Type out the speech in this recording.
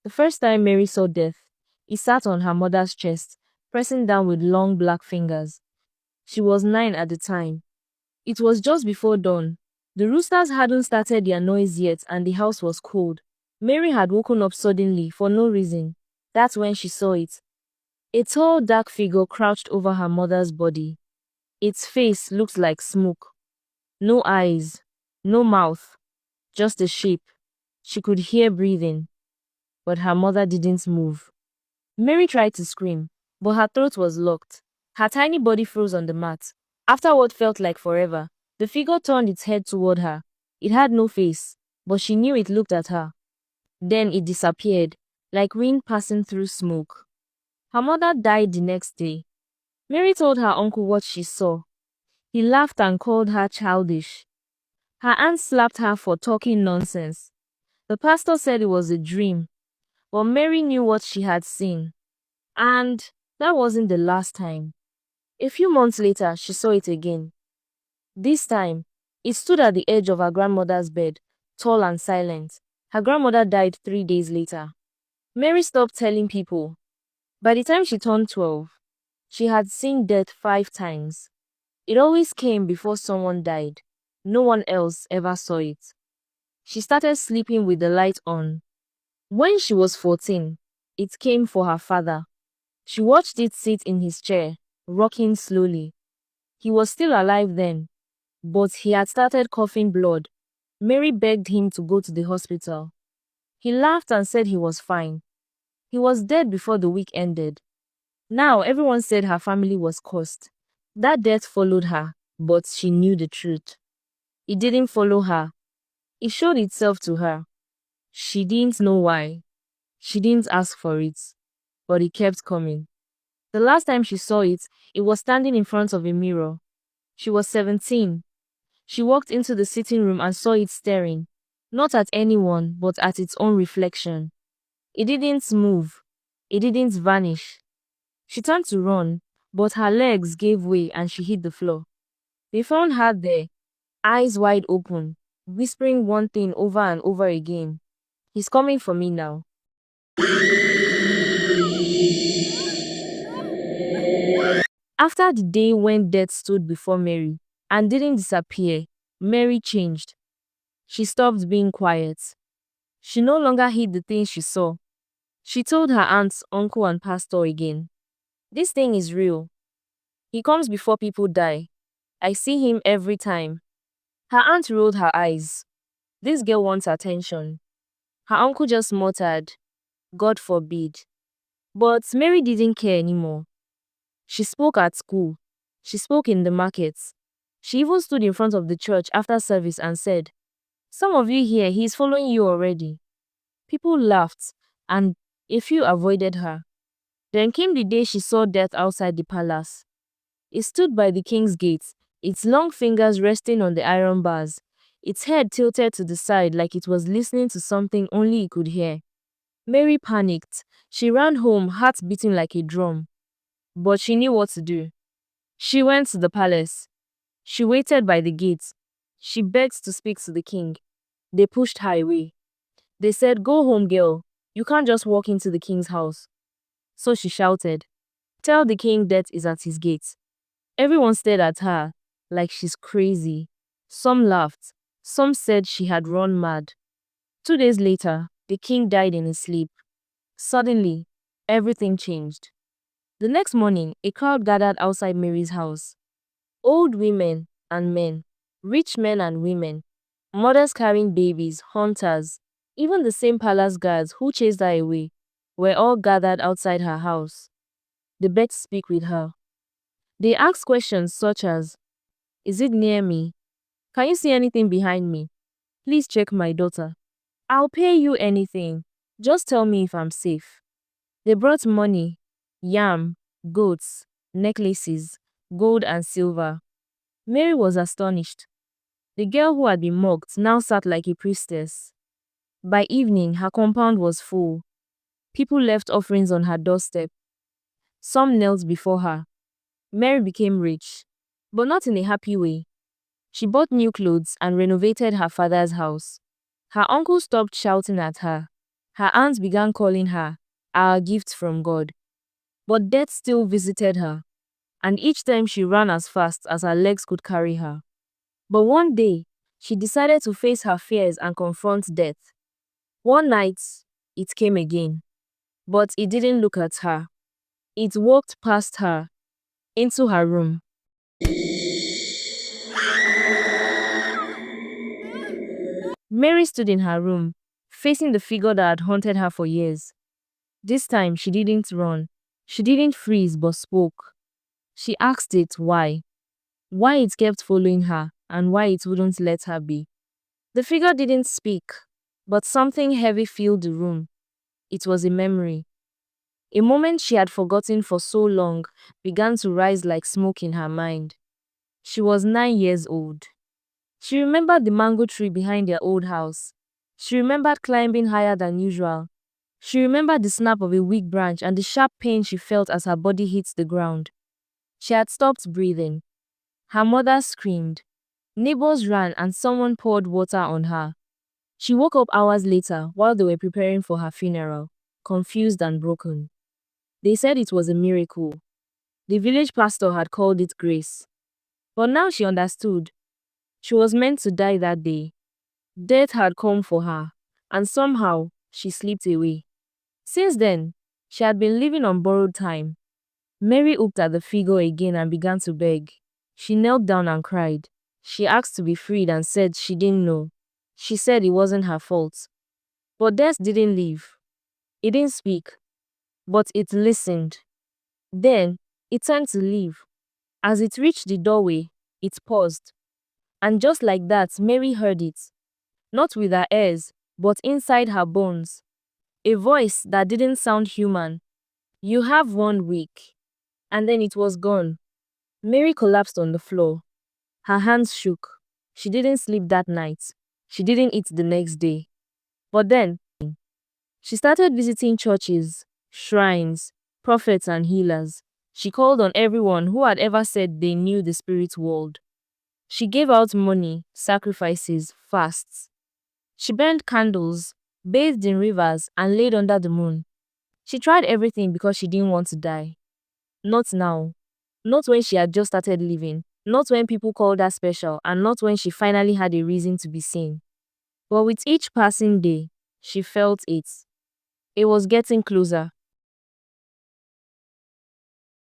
The first time Mary saw Death, he sat on her mother's chest, pressing down with long black fingers. She was 9 at the time. It was just before dawn. The roosters hadn't started their noise yet and the house was cold. Mary had woken up suddenly for no reason. That's when she saw it. A tall, dark figure crouched over her mother's body. Its face looked like smoke. No eyes, no mouth, just a shape. She could hear breathing, but her mother didn't move. Mary tried to scream, but her throat was locked. Her tiny body froze on the mat. After what felt like forever, the figure turned its head toward her. It had no face, but she knew it looked at her. Then it disappeared, like wind passing through smoke. Her mother died the next day. Mary told her uncle what she saw. He laughed and called her childish. Her aunt slapped her for talking nonsense. The pastor said it was a dream, but Mary knew what she had seen. And that wasn't the last time. A few months later, she saw it again. This time, it stood at the edge of her grandmother's bed, tall and silent. Her grandmother died 3 days later. Mary stopped telling people. By the time she turned 12, she had seen Death 5 times. It always came before someone died. No one else ever saw it. She started sleeping with the light on. When she was 14, it came for her father. She watched it sit in his chair, rocking slowly. He was still alive then, but he had started coughing blood. Mary begged him to go to the hospital. He laughed and said he was fine. He was dead before the week ended. Now everyone said her family was cursed. That death followed her, but she knew the truth. It didn't follow her. It showed itself to her. She didn't know why. She didn't ask for it, but it kept coming. The last time she saw it, it was standing in front of a mirror. She was 17. She walked into the sitting room and saw it staring, not at anyone, but at its own reflection. It didn't move. It didn't vanish. She turned to run, but her legs gave way and she hit the floor. They found her there, eyes wide open, whispering one thing over and over again. He's coming for me now. After the day when Death stood before Mary and didn't disappear, Mary changed. She stopped being quiet. She no longer hid the things she saw. She told her aunts, uncle, and pastor again. This thing is real. He comes before people die. I see him every time. Her aunt rolled her eyes. This girl wants attention. Her uncle just muttered, God forbid. But Mary didn't care anymore. She spoke at school. She spoke in the markets. She even stood in front of the church after service and said, some of you here, he's following you already. People laughed, and a few avoided her. Then came the day she saw Death outside the palace. It stood by the king's gate, its long fingers resting on the iron bars, its head tilted to the side like it was listening to something only it could hear. Mary panicked. She ran home, heart beating like a drum. But she knew what to do. She went to the palace. She waited by the gate. She begged to speak to the king. They pushed her away. They said, go home, girl. You can't just walk into the king's house. So she shouted, tell the king Death is at his gate. Everyone stared at her, like she's crazy. Some laughed. Some said she had run mad. 2 days later, the king died in his sleep. Suddenly, everything changed. The next morning, a crowd gathered outside Mary's house. Old women and men, rich men and women, mothers carrying babies, hunters, even the same palace guards who chased her away, were all gathered outside her house. They begged to speak with her. They asked questions such as, is it near me? Can you see anything behind me? Please check my daughter. I'll pay you anything. Just tell me if I'm safe. They brought money, yam, goats, necklaces, gold and silver. Mary was astonished. The girl who had been mocked now sat like a priestess. By evening, her compound was full. People left offerings on her doorstep. Some knelt before her. Mary became rich, but not in a happy way. She bought new clothes and renovated her father's house. Her uncle stopped shouting at her. Her aunt began calling her our gift from God. But death still visited her, and each time she ran as fast as her legs could carry her. But one day, she decided to face her fears and confront death. One night, it came again, but it didn't look at her. It walked past her, into her room. Mary stood in her room, facing the figure that had haunted her for years. This time, she didn't run. She didn't freeze, but spoke. She asked it why it kept following her, and why it wouldn't let her be. The figure didn't speak, but something heavy filled the room. It was a memory. A moment she had forgotten for so long began to rise like smoke in her mind. She was 9 years old. She remembered the mango tree behind their old house. She remembered climbing higher than usual. She remembered the snap of a weak branch and the sharp pain she felt as her body hit the ground. She had stopped breathing. Her mother screamed. Neighbors ran and someone poured water on her. She woke up hours later while they were preparing for her funeral, confused and broken. They said it was a miracle. The village pastor had called it grace. But now she understood. She was meant to die that day. Death had come for her, and somehow she slipped away. Since then, she had been living on borrowed time. Mary looked at the figure again and began to beg. She knelt down and cried. She asked to be freed and said she didn't know. She said it wasn't her fault. But death didn't leave. It didn't speak, but it listened. Then, it turned to leave. As it reached the doorway, it paused. And just like that, Mary heard it. Not with her ears, but inside her bones. A voice that didn't sound human. You have 1 week. And then it was gone. Mary collapsed on the floor. Her hands shook. She didn't sleep that night. She didn't eat the next day. But then, she started visiting churches, shrines, prophets, and healers. She called on everyone who had ever said they knew the spirit world. She gave out money, sacrifices, fasts. She burned candles, bathed in rivers, and laid under the moon. She tried everything because she didn't want to die. Not now. Not when she had just started living. Not when people called her special, and not when she finally had a reason to be seen. But with each passing day, she felt it. It was getting closer.